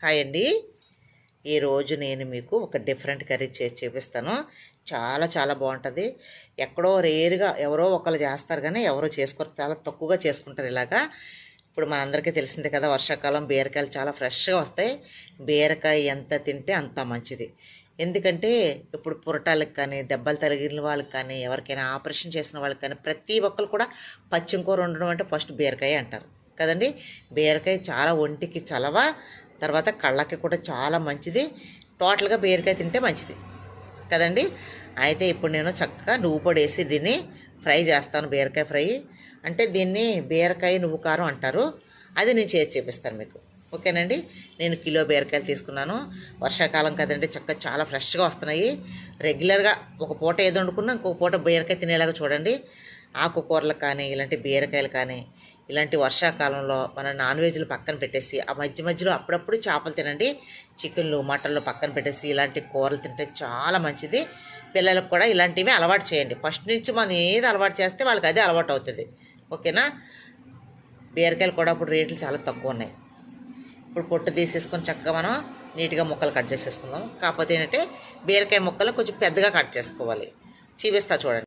Hi అండి. ఈరోజు నేను మీకు ఒక డిఫరెంట్ కర్రీ చేసి చూపిస్తాను. చాలా చాలా బాగుంటుంది. ఎక్కడో రేరుగా ఎవరో ఒకళ్ళు చేస్తారు కానీ ఎవరో చేసుకోరు, చాలా తక్కువగా చేసుకుంటారు ఇలాగా. ఇప్పుడు మనందరికీ తెలిసిందే కదా, వర్షాకాలం బీరకాయలు చాలా ఫ్రెష్గా వస్తాయి. బీరకాయ ఎంత తింటే అంత మంచిది. ఎందుకంటే ఇప్పుడు పురటాలకు కానీ, దెబ్బలు తగిలిన వాళ్ళకి కానీ, ఎవరికైనా ఆపరేషన్ చేసిన వాళ్ళకి కానీ ప్రతి ఒక్కరు కూడా పచ్చిమ కూర వండడం అంటే ఫస్ట్ బీరకాయ అంటారు కదండి. బీరకాయ చాలా ఒంటికి చలవ, తర్వాత కళ్ళకి కూడా చాలా మంచిది. టోటల్గా బీరకాయ తింటే మంచిది కదండి. అయితే ఇప్పుడు నేను చక్కగా నువ్వు పొడి వేసి దీన్ని ఫ్రై చేస్తాను. బీరకాయ ఫ్రై అంటే దీన్ని బీరకాయ నువ్వు కారం అంటారు. అది నేను చేసి చూపిస్తాను మీకు, ఓకేనండి. నేను కిలో బీరకాయలు తీసుకున్నాను. వర్షాకాలం కదండి, చక్కగా చాలా ఫ్రెష్గా వస్తున్నాయి. రెగ్యులర్గా ఒక పూట ఏదో వండుకున్నా ఇంకొక పూట బీరకాయ తినేలాగా చూడండి. ఆకుకూరలు కానీ, ఇలాంటి బీరకాయలు కానీ, ఇలాంటి వర్షాకాలంలో మనం నాన్ వెజ్లు పక్కన పెట్టేసి ఆ మధ్య మధ్యలో అప్పుడప్పుడు చేపలు తినండి. చికెన్లు, మటన్లు పక్కన పెట్టేసి ఇలాంటి కూరలు తింటే చాలా మంచిది. పిల్లలకు కూడా ఇలాంటివి అలవాటు చేయండి. ఫస్ట్ నుంచి మనం ఏది అలవాటు చేస్తే వాళ్ళకి అదే అలవాటు అవుతుంది, ఓకేనా. బీరకాయలు కూడా ఇప్పుడు రేట్లు చాలా తక్కువ ఉన్నాయి. ఇప్పుడు పొట్టు తీసేసుకొని చక్కగా మనం నీట్గా ముక్కలు కట్ చేసేసుకుందాం. కాకపోతే ఏంటంటే బీరకాయ ముక్కలు కొంచెం పెద్దగా కట్ చేసుకోవాలి. చూపిస్తా చూడండి.